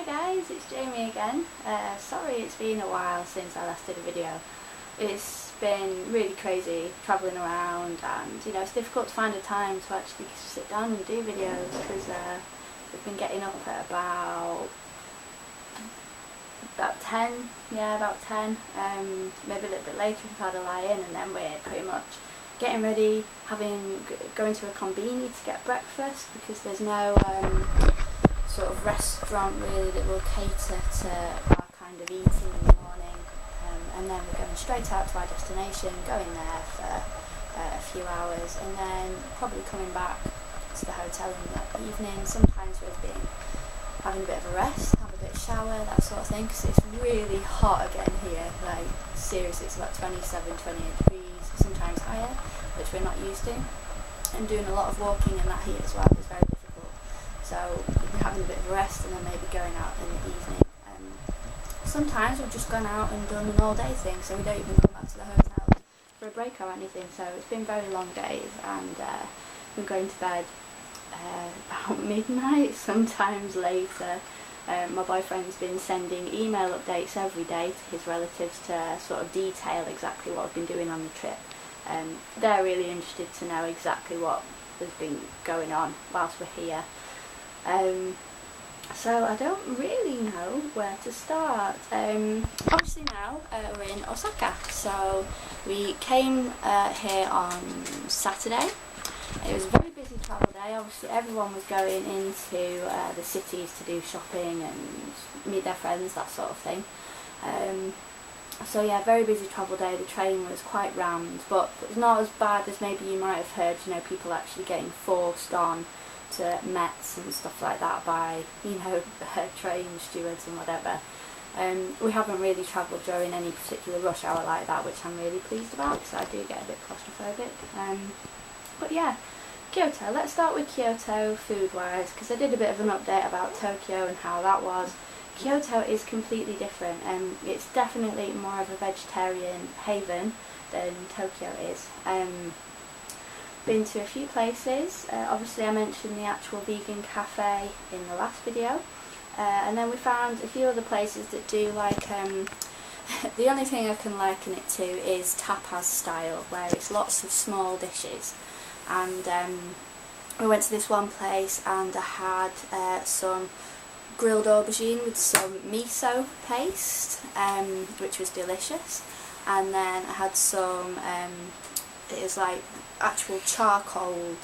guys, it's Jamie again. Sorry it's been a while since I last did a video. It's been really crazy travelling around, and it's difficult to find a time to actually sit down and do videos because we've been getting up at about 10, about 10, maybe a little bit later if we've had a lie-in, and then we're pretty much getting ready, going to a conveni to get breakfast because there's no sort of restaurant really that will cater to our kind of eating in the morning, and then we're going straight out to our destination, going there for a few hours, and then probably coming back to the hotel in the evening. Sometimes we've been having a bit of a rest, have a bit of shower, that sort of thing, because it's really hot again here. Like seriously, it's about 27, 28 degrees, sometimes higher, which we're not used to, and doing a lot of walking in that heat as well is very difficult. So we've been having a bit of a rest and then maybe going out in the evening. Sometimes we've just gone out and done an all-day thing, so we don't even come back to the hotel for a break or anything. So it's been very long days, and we're going to bed about midnight, sometimes later. My boyfriend's been sending email updates every day to his relatives to sort of detail exactly what we've been doing on the trip. They're really interested to know exactly what has been going on whilst we're here. So I don't really know where to start. Obviously now we're in Osaka, so we came here on Saturday. It was a very busy travel day. Obviously everyone was going into the cities to do shopping and meet their friends, that sort of thing. So yeah, very busy travel day. The train was quite rammed, but it was not as bad as maybe you might have heard, people actually getting forced on to Mets and stuff like that by, train stewards and whatever. We haven't really travelled during any particular rush hour like that, which I'm really pleased about because I do get a bit claustrophobic. But yeah, Kyoto. Let's start with Kyoto food-wise, because I did a bit of an update about Tokyo and how that was. Kyoto is completely different, and it's definitely more of a vegetarian haven than Tokyo is. Been to a few places. Obviously I mentioned the actual vegan cafe in the last video, and then we found a few other places that do like the only thing I can liken it to is tapas style, where it's lots of small dishes. And we went to this one place and I had some grilled aubergine with some miso paste, which was delicious, and then I had some it was like actual charcoal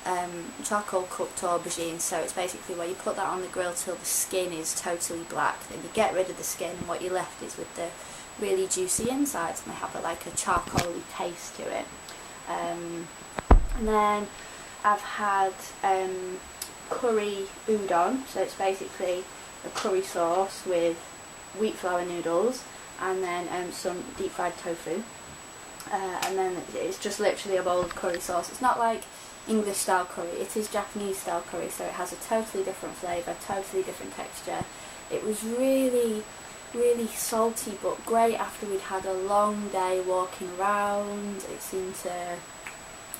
cooked aubergine. So it's basically where you put that on the grill till the skin is totally black, then you get rid of the skin, and what you're left is with the really juicy insides, and they have like a charcoaly taste to it. And then I've had curry udon, so it's basically a curry sauce with wheat flour noodles and then some deep fried tofu. And then it's just literally a bowl of curry sauce. It's not like English style curry, it is Japanese style curry, so it has a totally different flavour, totally different texture. It was really, really salty, but great after we'd had a long day walking around. It seemed to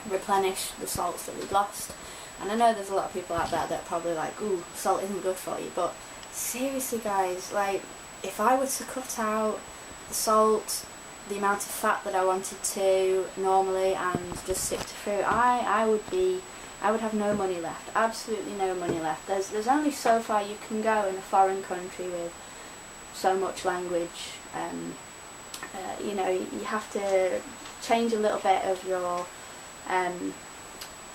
replenish the salts that we'd lost. And I know there's a lot of people out there that are probably like, ooh, salt isn't good for you, but seriously guys, like, if I were to cut out the salt, the amount of fat that I wanted to normally, and just stick to fruit, I would have no money left, absolutely no money left. There's only so far you can go in a foreign country with so much language. You have to change a little bit of your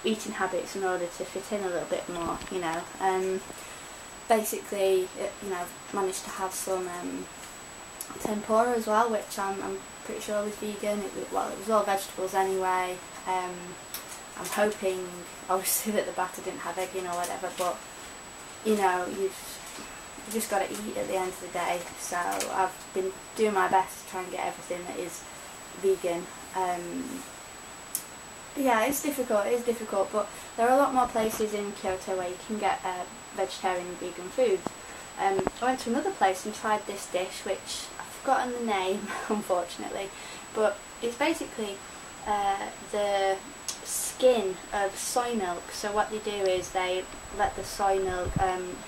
eating habits in order to fit in a little bit more, basically, managed to have some tempura as well, which I'm pretty sure was vegan. It was all vegetables anyway. I'm hoping, obviously, that the batter didn't have egg in or whatever, but you've just got to eat at the end of the day. So I've been doing my best to try and get everything that is vegan. Yeah, it's difficult, but there are a lot more places in Kyoto where you can get vegetarian and vegan food. I went to another place and tried this dish, which I've forgotten the name, unfortunately, but it's basically the skin of soy milk. So what they do is they let the soy milk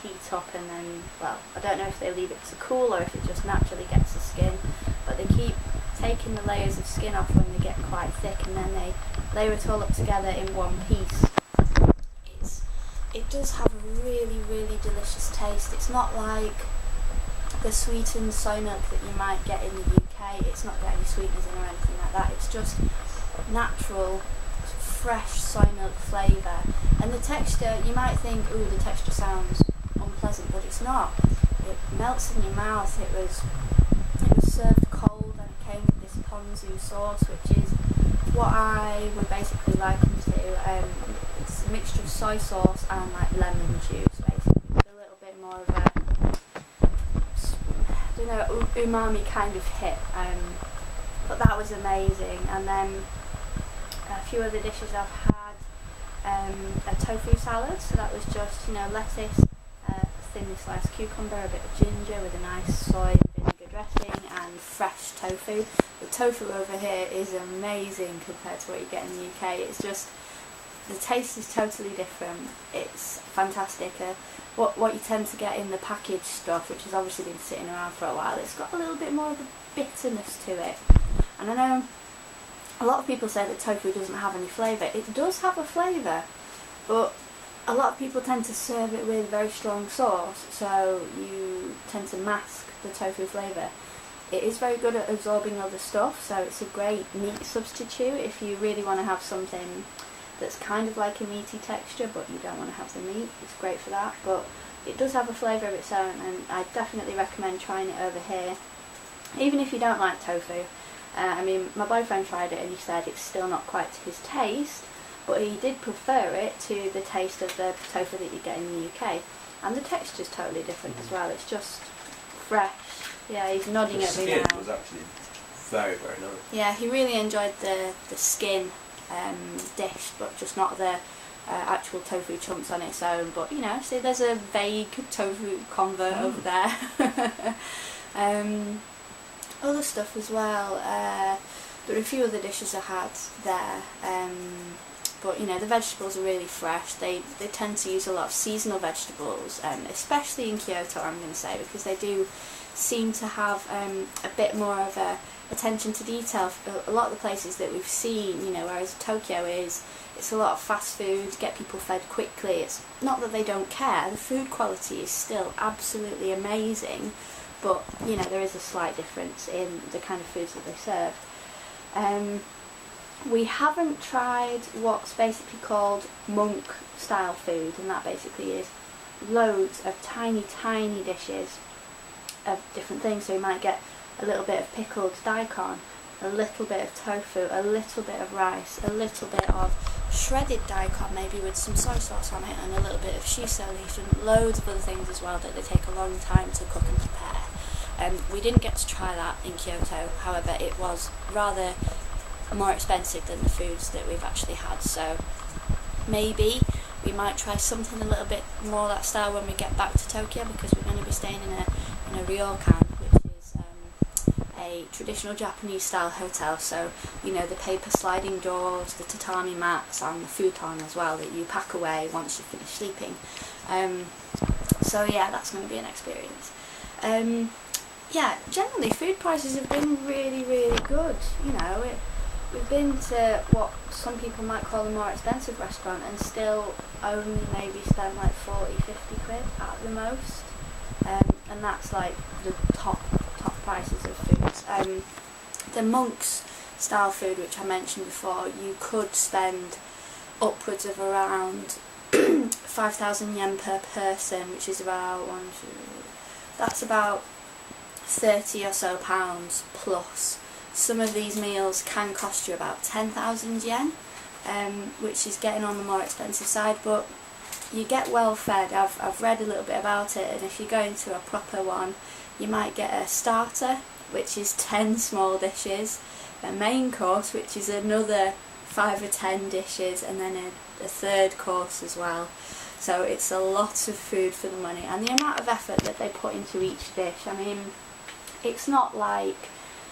heat up, and then, well, I don't know if they leave it to cool or if it just naturally gets the skin, but they keep taking the layers of skin off when they get quite thick, and then they layer it all up together in one piece. It does have a really, really delicious taste. It's not like the sweetened soy milk that you might get in the UK. It's not got any sweeteners in or anything like that. It's just natural, fresh soy milk flavour. And the texture, you might think, ooh, the texture sounds unpleasant, but it's not. It melts in your mouth. It was served cold, and it came with this ponzu sauce, which is what I would basically liken to. It's a mixture of soy sauce and like lemon juice, basically. It's a little bit more of a, I don't know, umami kind of hit. But that was amazing. And then a few other dishes I've had, a tofu salad. So that was just, lettuce, thinly sliced cucumber, a bit of ginger with a nice soy vinegar dressing, and fresh tofu. The tofu over here is amazing compared to what you get in the UK. It's just, the taste is totally different. It's fantastic. What you tend to get in the packaged stuff, which has obviously been sitting around for a while, it's got a little bit more of a bitterness to it. And I know a lot of people say that tofu doesn't have any flavour. It does have a flavour, but a lot of people tend to serve it with very strong sauce, so you tend to mask the tofu flavour. It is very good at absorbing other stuff, so it's a great meat substitute if you really want to have something that's kind of like a meaty texture, but you don't want to have the meat. It's great for that, but it does have a flavour of its own, and I definitely recommend trying it over here, even if you don't like tofu. My boyfriend tried it and he said it's still not quite to his taste, but he did prefer it to the taste of the tofu that you get in the UK. And the texture's totally different as well. It's just fresh. Yeah, he's nodding at me now. The skin was actually very, very nice. Yeah, he really enjoyed the skin dish, but just not the actual tofu chunks on its own. But, see, there's a vague tofu convert over there. Other stuff as well. There are a few other dishes I had there. But the vegetables are really fresh. They tend to use a lot of seasonal vegetables, especially in Kyoto, I'm going to say, because they do seem to have a bit more of a attention to detail. A lot of the places that we've seen, whereas Tokyo it's a lot of fast food, get people fed quickly. It's not that they don't care. The food quality is still absolutely amazing, but there is a slight difference in the kind of foods that they serve. We haven't tried what's basically called monk style food, and that basically is loads of tiny dishes of different things. So you might get a little bit of pickled daikon, a little bit of tofu, a little bit of rice, a little bit of shredded daikon, maybe with some soy sauce on it, and a little bit of shiso leaf, and loads of other things as well that they take a long time to cook and prepare. We didn't get to try that in Kyoto, however it was rather more expensive than the foods that we've actually had, so maybe we might try something a little bit more that style when we get back to Tokyo, because we're going to be staying in a ryokan, which is a traditional Japanese style hotel. So the paper sliding doors, the tatami mats, and the futon as well that you pack away once you finish sleeping. So yeah, that's going to be an experience. Generally food prices have been really, really good. We've been to what some people might call a more expensive restaurant and still only maybe spent like 40-50 quid at the most, and that's like the top prices of foods. The monks style food, which I mentioned before, you could spend upwards of around 5,000 yen per person, which is about that's about 30 or so pounds plus. Some of these meals can cost you about 10,000 yen, which is getting on the more expensive side, but you get well fed. I've read a little bit about it, and if you go into a proper one, you might get a starter, which is 10 small dishes, a main course, which is another 5 or 10 dishes, and then a third course as well. So it's a lot of food for the money, and the amount of effort that they put into each dish. It's not like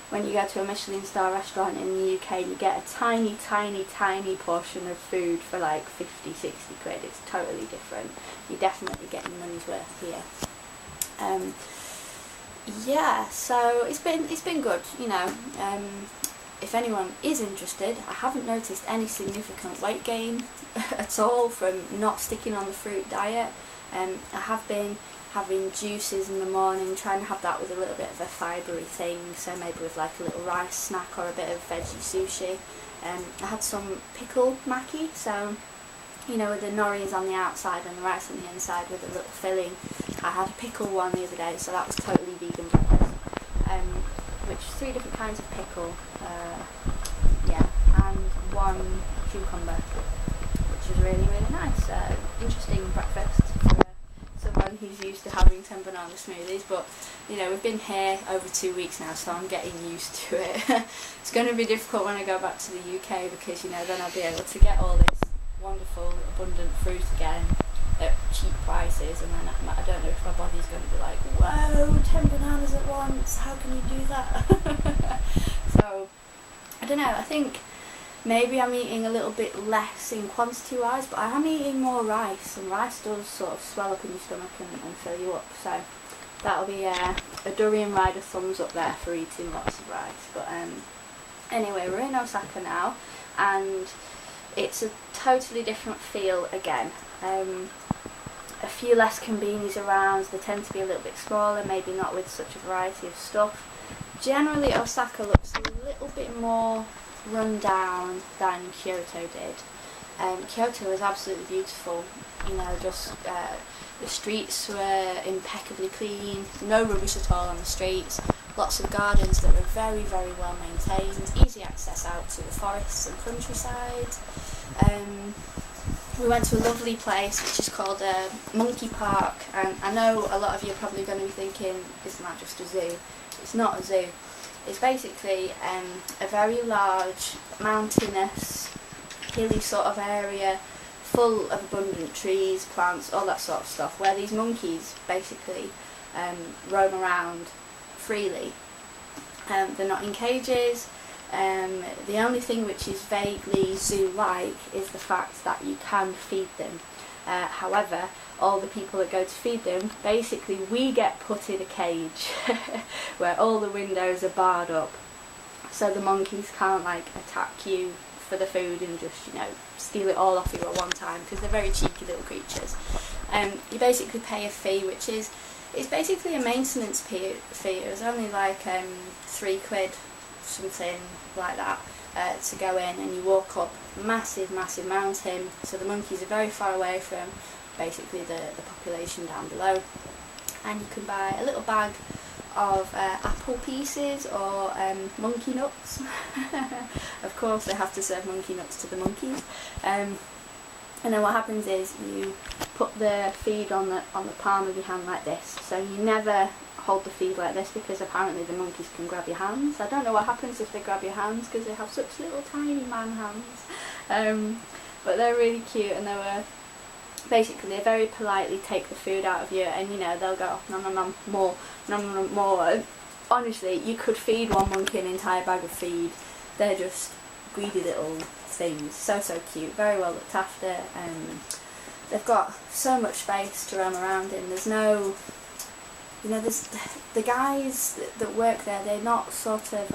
when you go to a Michelin star restaurant in the UK, you get a tiny, tiny, tiny portion of food for like 50, 60 quid. It's totally different. You're definitely getting your money's worth here. Yeah, so it's been good, you know. If anyone is interested, I haven't noticed any significant weight gain at all from not sticking on the fruit diet. I have been having juices in the morning, trying to have that with a little bit of a fibrey thing, so maybe with like a little rice snack or a bit of veggie sushi. I had some pickle maki, so you know, with the nori is on the outside and the rice on the inside with a little filling. I had a pickle one the other day, so that was totally vegan breakfast. Which 3 different kinds of pickle, and 1 cucumber, which was really, really nice. Interesting breakfast for someone who's used to having 10 banana smoothies, but you know, we've been here over 2 weeks now, so I'm getting used to it. It's going to be difficult when I go back to the UK, because you know, then I'll be able to get all this wonderful, abundant fruit again at cheap prices, and then I don't know if my body's going to be like, whoa, 10 bananas at once, how can you do that? So, I don't know, I think maybe I'm eating a little bit less in quantity wise, but I am eating more rice, and rice does sort of swell up in your stomach and fill you up, so that'll be a durian rider thumbs up there for eating lots of rice. But anyway, we're in Osaka now, and it's a totally different feel again. A few less convenies around, they tend to be a little bit smaller, maybe not with such a variety of stuff. Generally Osaka looks a little bit more run down than Kyoto did. Kyoto was absolutely beautiful, you know, just the streets were impeccably clean, no rubbish at all on the streets, lots of gardens that were very, very well maintained, easy access out to the forests and countryside. We went to a lovely place which is called Monkey Park, and I know a lot of you are probably going to be thinking, isn't that just a zoo? It's not a zoo. It's basically a very large, mountainous, hilly sort of area, full of abundant trees, plants, all that sort of stuff, where these monkeys basically roam around freely. They're not in cages. The only thing which is vaguely zoo-like is the fact that you can feed them. However, all the people that go to feed them, basically we get put in a cage where all the windows are barred up, so the monkeys can't like attack you for the food and just, you know, steal it all off you at one time, because they're very cheeky little creatures. You basically pay a fee, which is basically a maintenance fee. It was only like 3 quid, something like that, to go in, and you walk up massive mountain, so the monkeys are very far away from basically the population down below, and you can buy a little bag of apple pieces or monkey nuts. Of course they have to serve monkey nuts to the monkeys, and then what happens is you put the feed on the palm of your hand like this, so you never hold the feed like this, because apparently the monkeys can grab your hands. I don't know what happens if they grab your hands, because they have such little tiny man hands, but they're really cute, and they very politely take the food out of you, and you know, they'll go nom nom nom more, nom nom more. And honestly, you could feed one monkey an entire bag of feed. They're just greedy little things, so cute, very well looked after. They've got so much space to roam around in. There's no, you know, there's the guys that work there, they're not sort of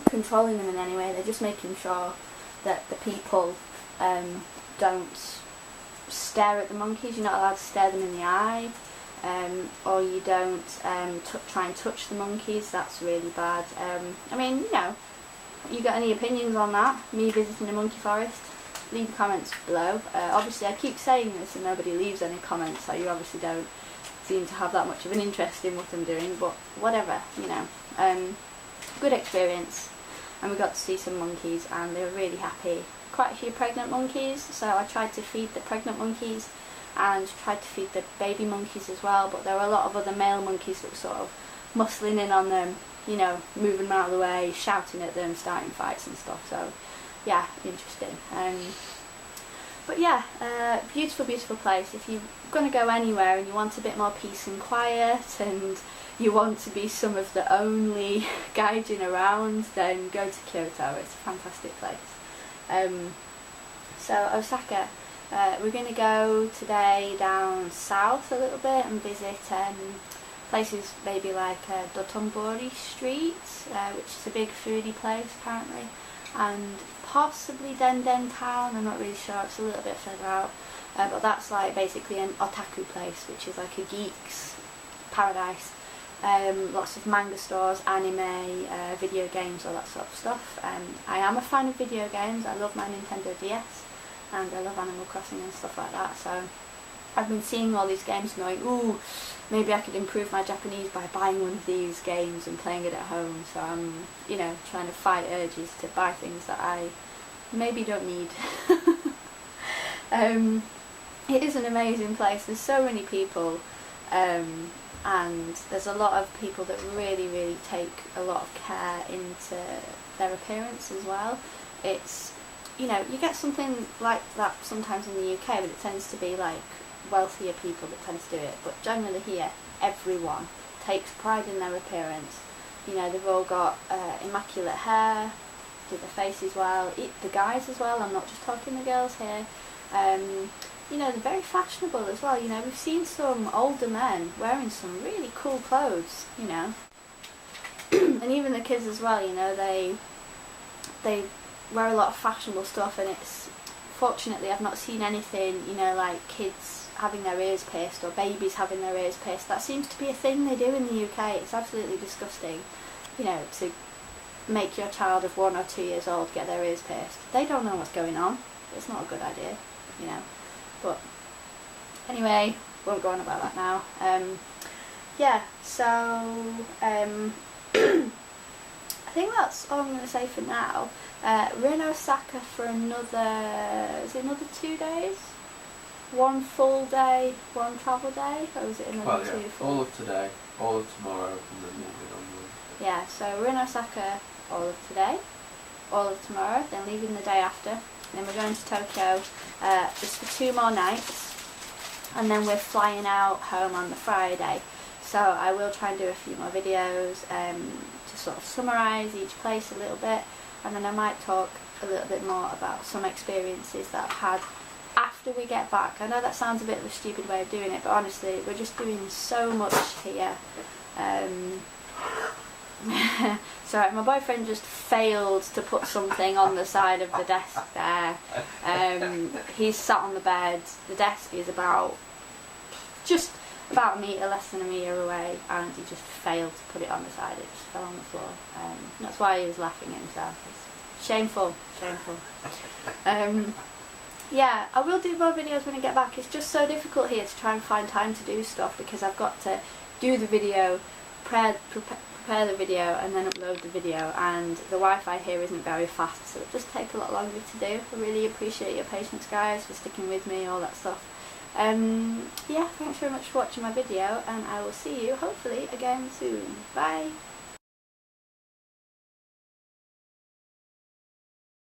controlling them in any way. They're just making sure that the people don't stare at the monkeys. You're not allowed to stare them in the eye, or you don't try and touch the monkeys. That's really bad. I mean, you know, you got any opinions on that? Me visiting a monkey forest? Leave the comments below. Obviously I keep saying this and nobody leaves any comments, so you obviously don't seem to have that much of an interest in what I'm doing, but whatever, you know. Good experience, and we got to see some monkeys and they were really happy. Quite a few pregnant monkeys, so I tried to feed the pregnant monkeys and tried to feed the baby monkeys as well, but there were a lot of other male monkeys that were sort of muscling in on them, you know, moving them out of the way, shouting at them, starting fights and stuff. So yeah, interesting. But yeah, beautiful place. If you're going to go anywhere and you want a bit more peace and quiet, and you want to be some of the only gaijin around, then go to Kyoto. It's a fantastic place. So Osaka, we're going to go today down south a little bit and visit places maybe like Dotonbori Street, which is a big foodie place apparently, and possibly Denden Town. I'm not really sure, it's a little bit further out, but that's like basically an otaku place, which is like a geek's paradise. Lots of manga stores, anime, video games, all that sort of stuff. I am a fan of video games. I love my Nintendo DS and I love Animal Crossing and stuff like that, so I've been seeing all these games and going, ooh, maybe I could improve my Japanese by buying one of these games and playing it at home. So I'm, you know, trying to fight urges to buy things that I maybe don't need. It is an amazing place. There's so many people, and there's a lot of people that really take a lot of care into their appearance as well. It's, you know, you get something like that sometimes in the UK, but it tends to be like wealthier people that tend to do it. But generally here, everyone takes pride in their appearance. You know, they've all got immaculate hair, do their faces well, the guys as well, I'm not just talking the girls here. You know, they're very fashionable as well. You know, we've seen some older men wearing some really cool clothes, you know. And even the kids as well, you know, they wear a lot of fashionable stuff, and it's, fortunately I've not seen anything, you know, like kids having their ears pierced or babies having their ears pierced. That seems to be a thing they do in the UK. It's absolutely disgusting, you know, to make your child of 1 or 2 years old get their ears pierced. They don't know what's going on. It's not a good idea, you know. But anyway, won't go on about that now. Yeah, so I think that's all I'm going to say for now. We're in Osaka for another 2 days? 1 full day, 1 travel day, or is it another 2 full? All of today, all of tomorrow, and then moving onwards. Yeah, so we're in Osaka all of today, all of tomorrow, then leaving the day after. Then we're going to Tokyo just for 2 more nights, and then we're flying out home on the Friday. So I will try and do a few more videos to sort of summarise each place a little bit, and then I might talk a little bit more about some experiences that I've had after we get back. I know that sounds a bit of a stupid way of doing it, but honestly, we're just doing so much here. Sorry, my boyfriend just failed to put something on the side of the desk there. He's sat on the bed. The desk is just about a metre, less than a metre away, and he just failed to put it on the side. It just fell on the floor. That's why he was laughing at himself. It's shameful. Yeah, I will do more videos when I get back. It's just so difficult here to try and find time to do stuff, because I've got to do the video, prepare the video, and then upload the video, and the Wi-Fi here isn't very fast, so it just takes a lot longer to do. I really appreciate your patience, guys, for sticking with me, all that stuff. Yeah, thanks very much for watching my video, and I will see you hopefully again soon. Bye!